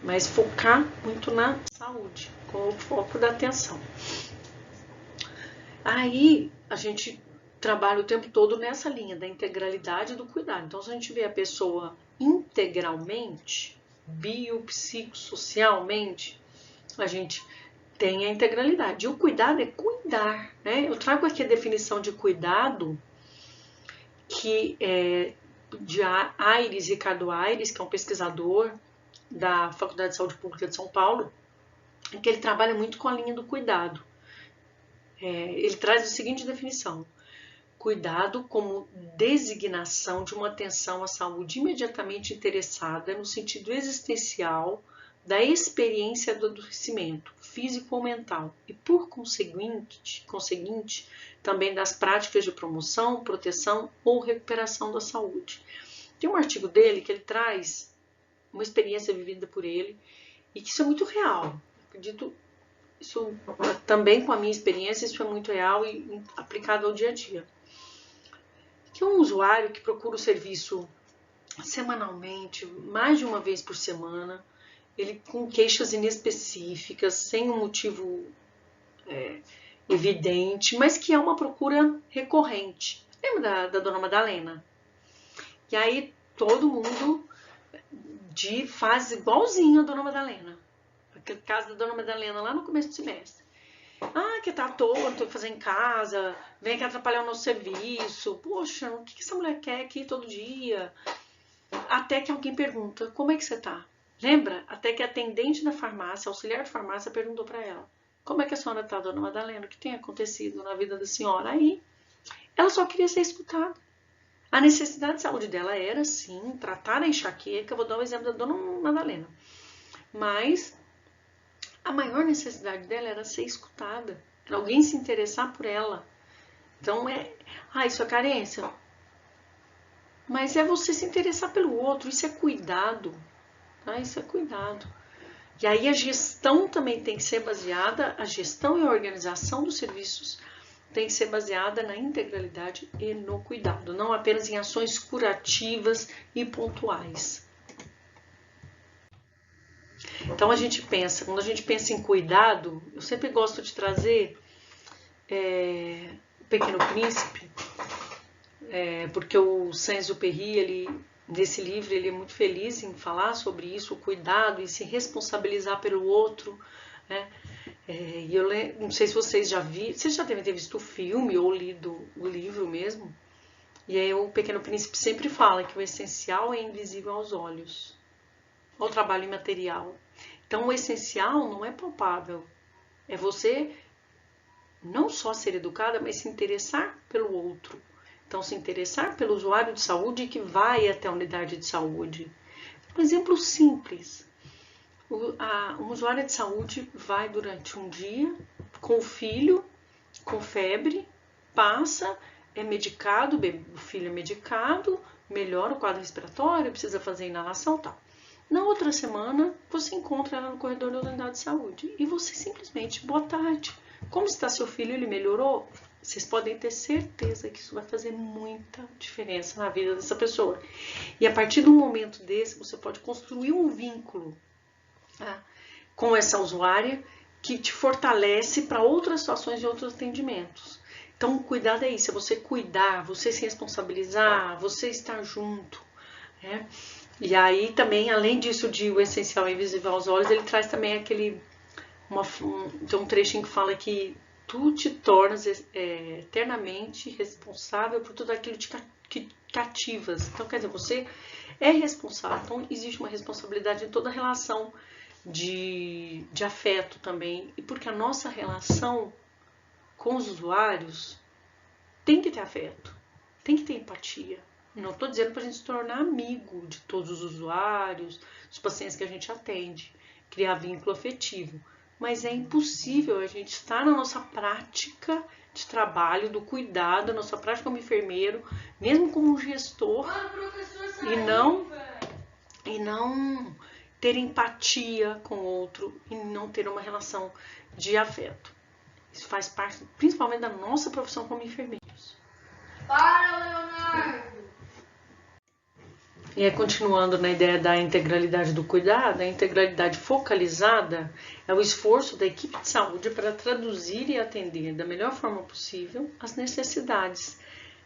mas focar muito na saúde, com o foco da atenção. Aí a gente trabalha o tempo todo nessa linha da integralidade do cuidado. Então, se a gente vê a pessoa integralmente, biopsicossocialmente, a gente tem a integralidade. E o cuidado é cuidar, né? Eu trago aqui a definição de cuidado que é de Ricardo Aires, que é um pesquisador da Faculdade de Saúde Pública de São Paulo, em que ele trabalha muito com a linha do cuidado. Ele traz a seguinte definição: cuidado como designação de uma atenção à saúde imediatamente interessada no sentido existencial da experiência do adoecimento físico ou mental e, por conseguinte, também das práticas de promoção, proteção ou recuperação da saúde. Tem um artigo dele que ele traz uma experiência vivida por ele e que isso é muito real. Acredito, isso também com a minha experiência, isso é muito real e aplicado ao dia a dia. Que um usuário que procura o serviço semanalmente, mais de uma vez por semana, ele com queixas inespecíficas, sem um motivo evidente, mas que é uma procura recorrente. Lembra da Dona Madalena? E aí todo mundo faz igualzinho a Dona Madalena. Aquele caso da Dona Madalena lá no começo do semestre. Ah, que tá à toa, não tem o que fazer em casa, vem aqui atrapalhar o nosso serviço. Poxa, o que essa mulher quer aqui todo dia? Até que alguém pergunta, como é que você tá? Lembra? Até que a atendente da farmácia, auxiliar de farmácia, perguntou para ela, como é que a senhora tá, Dona Madalena? O que tem acontecido na vida da senhora? Aí, ela só queria ser escutada. A necessidade de saúde dela era, sim, tratar a enxaqueca. Eu vou dar o exemplo da Dona Madalena. Mas a maior necessidade dela era ser escutada, era alguém se interessar por ela. Então isso é carência. Mas é você se interessar pelo outro, isso é cuidado, tá? Isso é cuidado. E aí a gestão também tem que ser baseada, a gestão e a organização dos serviços tem que ser baseada na integralidade e no cuidado, não apenas em ações curativas e pontuais. Então quando a gente pensa em cuidado, eu sempre gosto de trazer o Pequeno Príncipe, porque o Saint-Exupéry, nesse livro, ele é muito feliz em falar sobre isso, o cuidado e se responsabilizar pelo outro, né? E eu não sei se vocês já viram, vocês já devem ter visto o filme ou lido o livro mesmo. E aí o Pequeno Príncipe sempre fala que o essencial é invisível aos olhos, ao trabalho imaterial. Então o essencial não é palpável, é você não só ser educada, mas se interessar pelo outro. Então se interessar pelo usuário de saúde que vai até a unidade de saúde. Um exemplo simples. Um usuário de saúde vai durante um dia com o filho, com febre, passa, é medicado, o filho é medicado, melhora o quadro respiratório, precisa fazer inalação e tal. Na outra semana, você encontra ela no corredor da unidade de saúde e você simplesmente, boa tarde, como está seu filho, ele melhorou? Vocês podem ter certeza que isso vai fazer muita diferença na vida dessa pessoa. E a partir de um momento desse, você pode construir um vínculo, tá, com essa usuária que te fortalece para outras situações e outros atendimentos. Então, o cuidado é isso, é você cuidar, você se responsabilizar, você estar junto, né? E aí também, além disso de o essencial é invisível aos olhos, ele traz também tem um trechinho que fala que tu te tornas eternamente responsável por tudo aquilo que cativas. Então, quer dizer, você é responsável. Então, existe uma responsabilidade em toda a relação de afeto também. E porque a nossa relação com os usuários tem que ter afeto, tem que ter empatia. Não estou dizendo para a gente se tornar amigo de todos os usuários, dos pacientes que a gente atende, criar vínculo afetivo. Mas é impossível a gente estar na nossa prática de trabalho, do cuidado, na nossa prática como enfermeiro, mesmo como gestor, e não ter empatia com o outro e não ter uma relação de afeto. Isso faz parte, principalmente, da nossa profissão como enfermeiros. Para, Leonardo! E aí, continuando na ideia da integralidade do cuidado, a integralidade focalizada é o esforço da equipe de saúde para traduzir e atender da melhor forma possível as necessidades,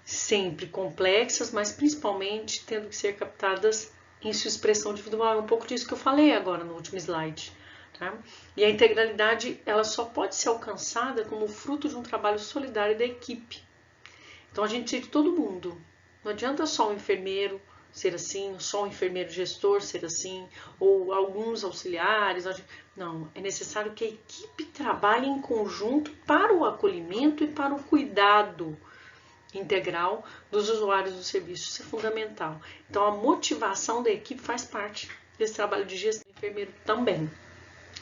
sempre complexas, mas principalmente tendo que ser captadas em sua expressão individual. É um pouco disso que eu falei agora no último slide. Tá? E a integralidade ela só pode ser alcançada como fruto de um trabalho solidário da equipe. Então a gente precisa de todo mundo. Não adianta só o enfermeiro ser assim, só o enfermeiro gestor ser assim, ou alguns auxiliares. Não, é necessário que a equipe trabalhe em conjunto para o acolhimento e para o cuidado integral dos usuários do serviço. Isso é fundamental. Então a motivação da equipe faz parte desse trabalho de gestão do enfermeiro também.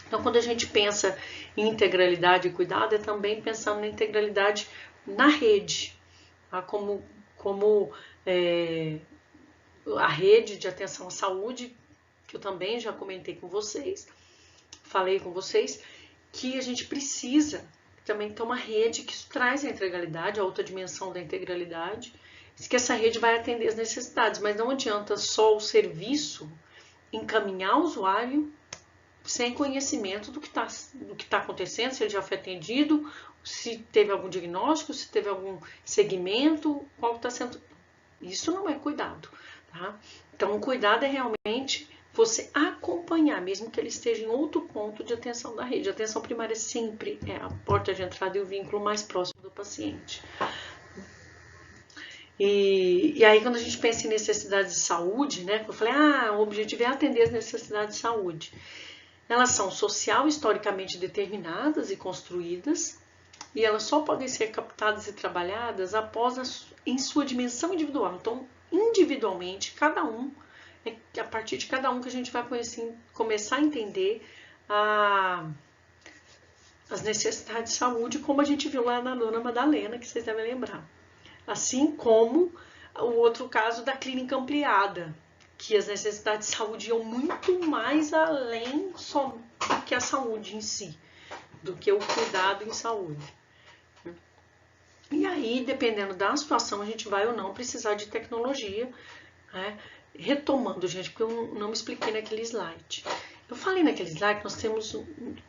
Então quando a gente pensa em integralidade e cuidado, é também pensando na integralidade na rede, tá? Como a rede de atenção à saúde, que eu também já comentei com vocês, falei com vocês, que a gente precisa também ter uma rede que traz a integralidade, a outra dimensão da integralidade, que essa rede vai atender as necessidades, mas não adianta só o serviço encaminhar o usuário sem conhecimento do que tá acontecendo, se ele já foi atendido, se teve algum diagnóstico, se teve algum segmento, qual está sendo. Isso não é cuidado. Tá? Então, o cuidado é realmente você acompanhar, mesmo que ele esteja em outro ponto de atenção da rede. A atenção primária sempre é a porta de entrada e o vínculo mais próximo do paciente. E aí, quando a gente pensa em necessidades de saúde, né, eu falei, o objetivo é atender as necessidades de saúde. Elas são social, historicamente determinadas e construídas, e elas só podem ser captadas e trabalhadas em sua dimensão individual. Então, individualmente, a partir de cada um que a gente vai começar a entender as necessidades de saúde, como a gente viu lá na Dona Madalena, que vocês devem lembrar. Assim como o outro caso da clínica ampliada, que as necessidades de saúde iam muito mais além só do que a saúde em si, do que o cuidado em saúde. E aí, dependendo da situação, a gente vai ou não precisar de tecnologia, né? Retomando, gente, porque eu não me expliquei naquele slide. Eu falei naquele slide que nós temos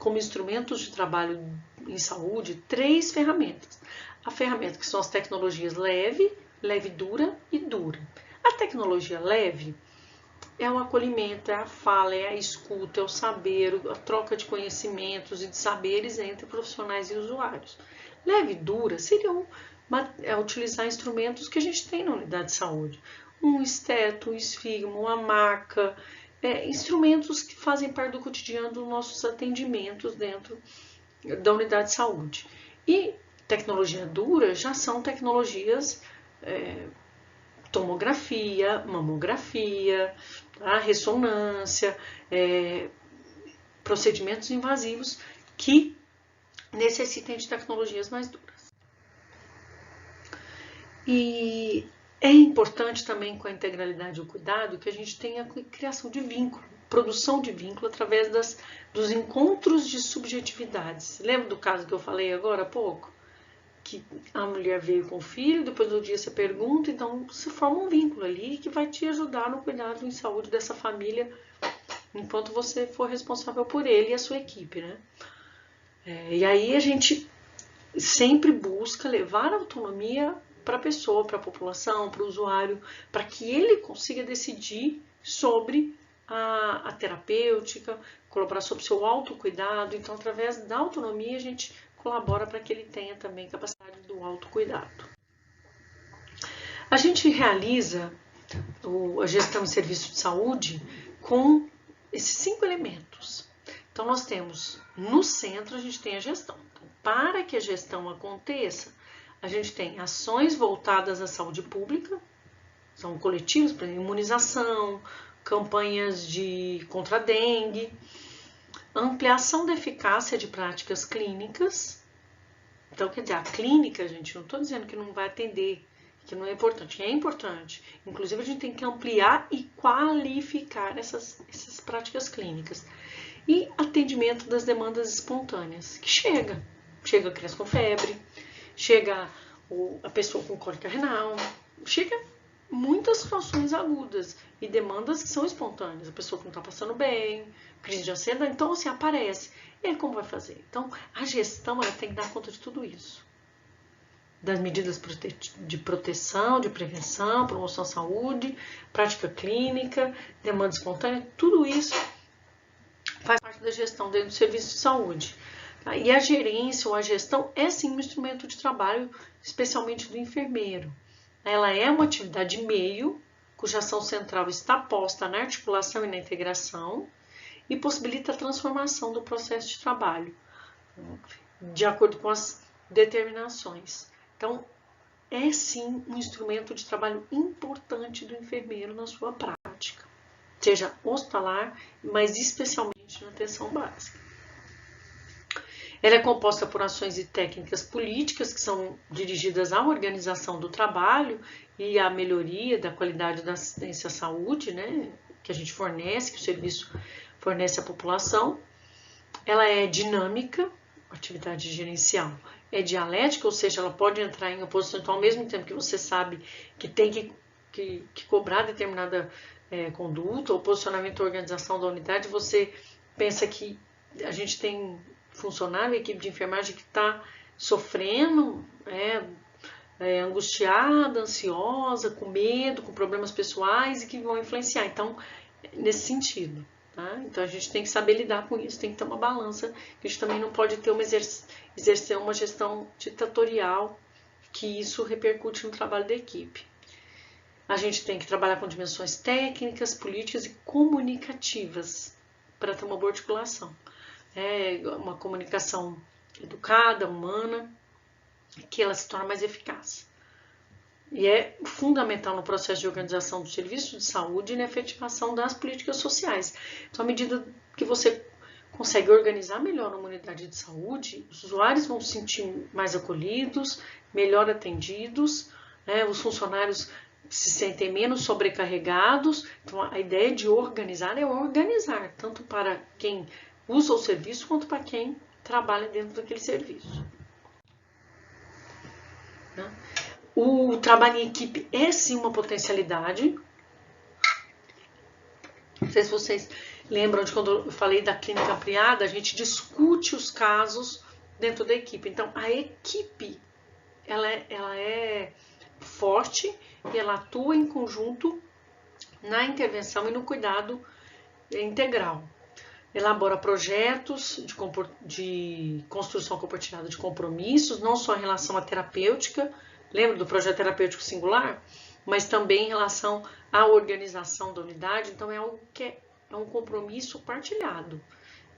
como instrumentos de trabalho em saúde 3 ferramentas. A ferramenta que são as tecnologias leve, dura e dura. A tecnologia leve é o acolhimento, é a fala, é a escuta, é o saber, a troca de conhecimentos e de saberes entre profissionais e usuários. Leve e dura seriam utilizar instrumentos que a gente tem na unidade de saúde. Um esteto, um esfigmo, uma maca, instrumentos que fazem parte do cotidiano dos nossos atendimentos dentro da unidade de saúde. E tecnologia dura já são tecnologias tomografia, mamografia, tá? Ressonância, procedimentos invasivos que necessitem de tecnologias mais duras. E é importante também com a integralidade e o cuidado que a gente tenha a criação de vínculo, produção de vínculo através dos encontros de subjetividades. Lembra do caso que eu falei agora há pouco? Que a mulher veio com o filho, depois do dia você pergunta, então você forma um vínculo ali que vai te ajudar no cuidado em saúde dessa família enquanto você for responsável por ele e a sua equipe, né? E aí a gente sempre busca levar a autonomia para a pessoa, para a população, para o usuário, para que ele consiga decidir sobre a terapêutica, colaborar sobre o seu autocuidado. Então, através da autonomia, a gente colabora para que ele tenha também capacidade do autocuidado. A gente realiza a gestão de serviço de saúde com esses 5 elementos. Então, nós temos, no centro, a gente tem a gestão. Então, para que a gestão aconteça, a gente tem ações voltadas à saúde pública, são coletivos, por exemplo, imunização, campanhas contra a dengue, ampliação da eficácia de práticas clínicas. Então, quer dizer, a clínica, gente, não estou dizendo que não vai atender, que não é importante, é importante. Inclusive, a gente tem que ampliar e qualificar essas práticas clínicas. E atendimento das demandas espontâneas, que chega a criança com febre, chega a pessoa com cólica renal, chega muitas situações agudas e demandas que são espontâneas. A pessoa que não está passando bem, crise de ansiedade, então assim, aparece. E aí como vai fazer? Então a gestão ela tem que dar conta de tudo isso. Das medidas de proteção, de prevenção, promoção à saúde, prática clínica, demanda espontânea, tudo isso faz parte da gestão dentro do serviço de saúde. E a gerência ou a gestão é sim um instrumento de trabalho, especialmente do enfermeiro. Ela é uma atividade meio, cuja ação central está posta na articulação e na integração e possibilita a transformação do processo de trabalho, de acordo com as determinações. Então, é sim um instrumento de trabalho importante do enfermeiro na sua prática, seja hospitalar, mas especialmente na atenção básica. Ela é composta por ações e técnicas políticas que são dirigidas à organização do trabalho e à melhoria da qualidade da assistência à saúde, né, que a gente fornece, que o serviço fornece à população. Ela é dinâmica, atividade gerencial. É dialética, ou seja, ela pode entrar em oposição, então ao mesmo tempo que você sabe que tem que cobrar determinada conduta ou posicionamento da organização da unidade, você pensa que a gente tem funcionário, equipe de enfermagem que está sofrendo, angustiada, ansiosa, com medo, com problemas pessoais e que vão influenciar. Então, nesse sentido. Tá? Então a gente tem que saber lidar com isso, tem que ter uma balança, a gente também não pode ter exercer uma gestão ditatorial, que isso repercute no trabalho da equipe. A gente tem que trabalhar com dimensões técnicas, políticas e comunicativas para ter uma boa articulação. Uma comunicação educada, humana, que ela se torna mais eficaz. E é fundamental no processo de organização do serviço de saúde e na efetivação das políticas sociais. Então, à medida que você consegue organizar melhor uma unidade de saúde, os usuários vão se sentir mais acolhidos, melhor atendidos, os funcionários se sentem menos sobrecarregados. Então, a ideia de organizar é organizar, tanto para quem usa o serviço quanto para quem trabalha dentro daquele serviço. O trabalho em equipe é sim uma potencialidade. Não sei se vocês lembram de quando eu falei da clínica ampliada, a gente discute os casos dentro da equipe. Então, a equipe ela é forte e ela atua em conjunto na intervenção e no cuidado integral. Elabora projetos de construção compartilhada de compromissos, não só em relação à terapêutica, lembra do projeto terapêutico singular? Mas também em relação à organização da unidade. Então, é algo que é um compromisso partilhado.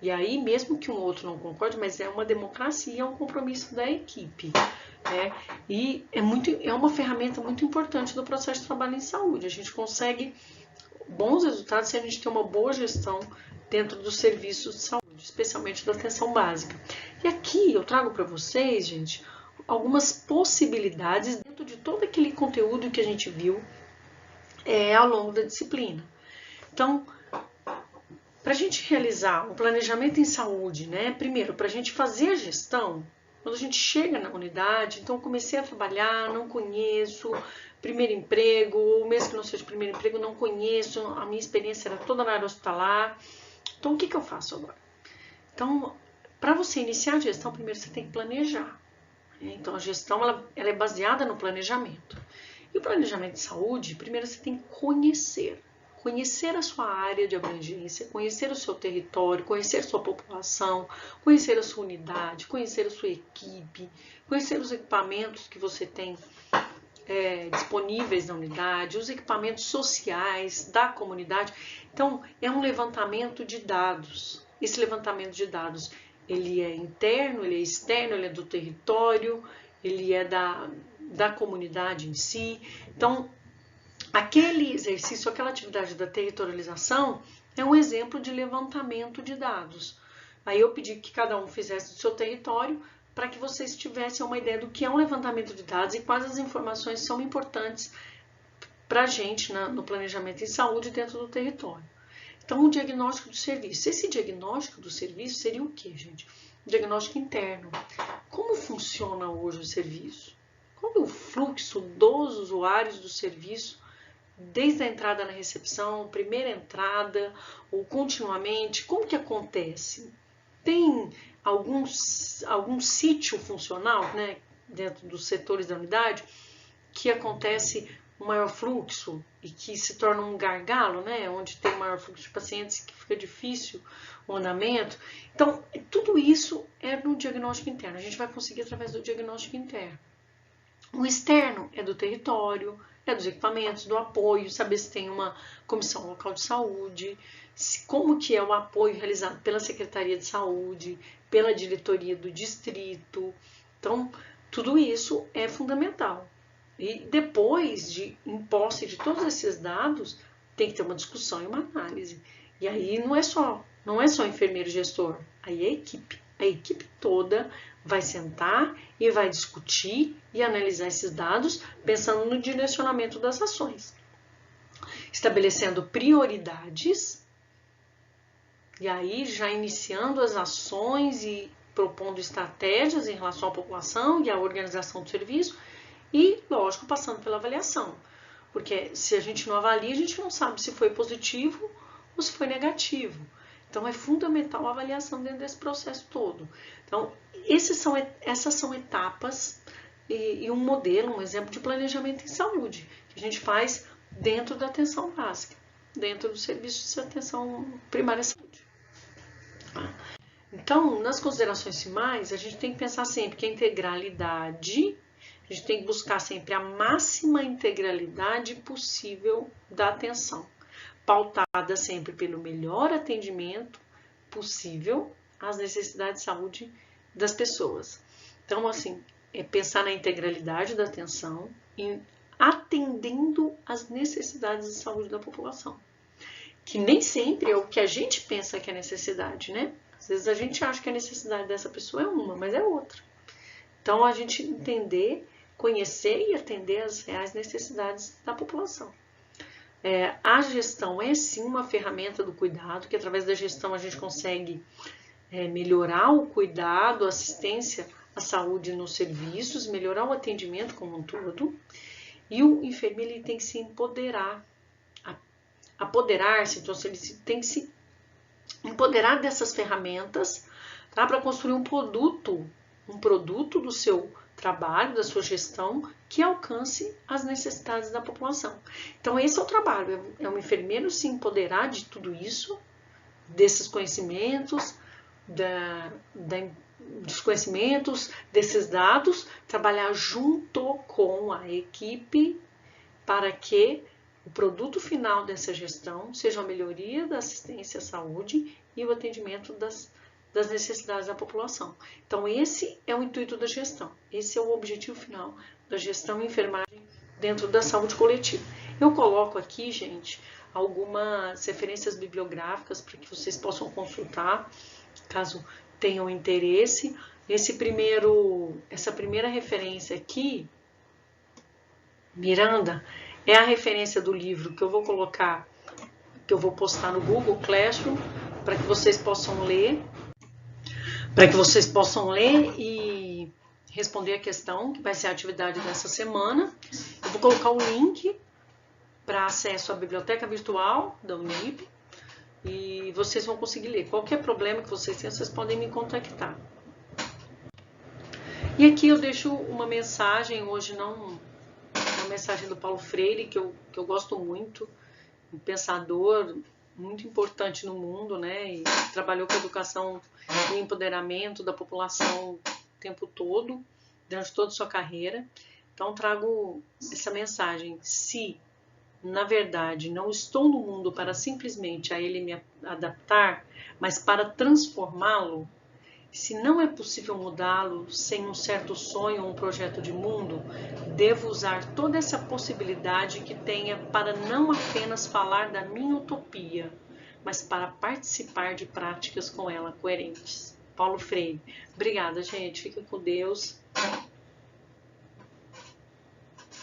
E aí, mesmo que um outro não concorde, mas é uma democracia, é um compromisso da equipe. E é uma ferramenta muito importante do processo de trabalho em saúde. A gente consegue bons resultados se a gente tem uma boa gestão dentro dos serviços de saúde, especialmente da atenção básica. E aqui eu trago para vocês, gente, algumas possibilidades dentro de todo aquele conteúdo que a gente viu ao longo da disciplina. Então, para a gente realizar um planejamento em saúde, primeiro, para a gente fazer a gestão, quando a gente chega na unidade, então comecei a trabalhar, não conheço, primeiro emprego, ou mesmo que não seja primeiro emprego, não conheço, a minha experiência era toda na área hospitalar. Então, o que eu faço agora? Então, para você iniciar a gestão, primeiro você tem que planejar. Então, a gestão ela é baseada no planejamento. E o planejamento de saúde, primeiro você tem que conhecer. Conhecer a sua área de abrangência, conhecer o seu território, conhecer a sua população, conhecer a sua unidade, conhecer a sua equipe, conhecer os equipamentos que você tem disponíveis na unidade, os equipamentos sociais da comunidade. Então, é um levantamento de dados. Esse levantamento de dados, ele é interno, ele é externo, ele é do território, ele é da comunidade em si. Então, aquele exercício, aquela atividade da territorialização é um exemplo de levantamento de dados. Aí eu pedi que cada um fizesse do seu território para que vocês tivessem uma ideia do que é um levantamento de dados e quais as informações são importantes para a gente no planejamento em saúde dentro do território. Então, o diagnóstico do serviço. Esse diagnóstico do serviço seria o quê, gente? Diagnóstico interno. Como funciona hoje o serviço? Qual é o fluxo dos usuários do serviço desde a entrada na recepção, primeira entrada, ou continuamente? Como que acontece? Tem algum sítio funcional, né, dentro dos setores da unidade, que acontece um maior fluxo e que se torna um gargalo, né, onde tem um maior fluxo de pacientes que fica difícil o andamento. Então, tudo isso é no diagnóstico interno. A gente vai conseguir através do diagnóstico interno. O externo é do território, é dos equipamentos, do apoio, saber se tem uma comissão local de saúde, como que é o apoio realizado pela Secretaria de Saúde, pela diretoria do distrito. Então, tudo isso é fundamental. E depois de posse de todos esses dados, tem que ter uma discussão e uma análise. E aí não é só enfermeiro gestor, aí é a equipe toda vai sentar e vai discutir e analisar esses dados, pensando no direcionamento das ações, estabelecendo prioridades, e aí já iniciando as ações e propondo estratégias em relação à população e à organização do serviço, e, lógico, passando pela avaliação. Porque se a gente não avalia, a gente não sabe se foi positivo ou se foi negativo. Então, é fundamental a avaliação dentro desse processo todo. Então, essas são etapas e um modelo, um exemplo de planejamento em saúde, que a gente faz dentro da atenção básica, dentro do serviço de atenção primária à saúde. Então, nas considerações finais, a gente tem que pensar sempre que a integralidade, a gente tem que buscar sempre a máxima integralidade possível da atenção, pautada sempre pelo melhor atendimento possível às necessidades de saúde das pessoas. Então, assim, é pensar na integralidade da atenção e atendendo às necessidades de saúde da população, que nem sempre é o que a gente pensa que é necessidade, né? Às vezes a gente acha que a necessidade dessa pessoa é uma, mas é outra. Então, a gente entender, conhecer e atender às reais necessidades da população. A gestão é sim uma ferramenta do cuidado, que através da gestão a gente consegue melhorar o cuidado, a assistência à saúde nos serviços, melhorar o atendimento como um todo. E o enfermeiro ele tem que se empoderar, apoderar-se, então ele tem que se empoderar dessas ferramentas, tá, para construir um produto do seu trabalho, da sua gestão, que alcance as necessidades da população. Então, esse é o trabalho, é um enfermeiro se empoderar de tudo isso, desses conhecimentos, dos conhecimentos, desses dados, trabalhar junto com a equipe para que o produto final dessa gestão seja a melhoria da assistência à saúde e o atendimento das necessidades da população. Então, esse é o intuito da gestão. Esse é o objetivo final da gestão e enfermagem dentro da saúde coletiva. Eu coloco aqui, gente, algumas referências bibliográficas para que vocês possam consultar, caso tenham interesse. Essa primeira referência aqui, Miranda, é a referência do livro que eu vou colocar, que eu vou postar no Google Classroom, para que vocês possam ler, e responder a questão, que vai ser a atividade dessa semana. Eu vou colocar o link para acesso à biblioteca virtual da Unip e vocês vão conseguir ler. Qualquer problema que vocês tenham, vocês podem me contactar. E aqui eu deixo uma mensagem, hoje não uma mensagem do Paulo Freire, que eu gosto muito, um pensador muito importante no mundo, né? E trabalhou com educação e empoderamento da população o tempo todo, durante toda a sua carreira. Então, trago essa mensagem. Se, na verdade, não estou no mundo para simplesmente a ele me adaptar, mas para transformá-lo, se não é possível mudá-lo sem um certo sonho ou um projeto de mundo, devo usar toda essa possibilidade que tenha para não apenas falar da minha utopia, mas para participar de práticas com ela coerentes. Paulo Freire. Obrigada, gente. Fica com Deus.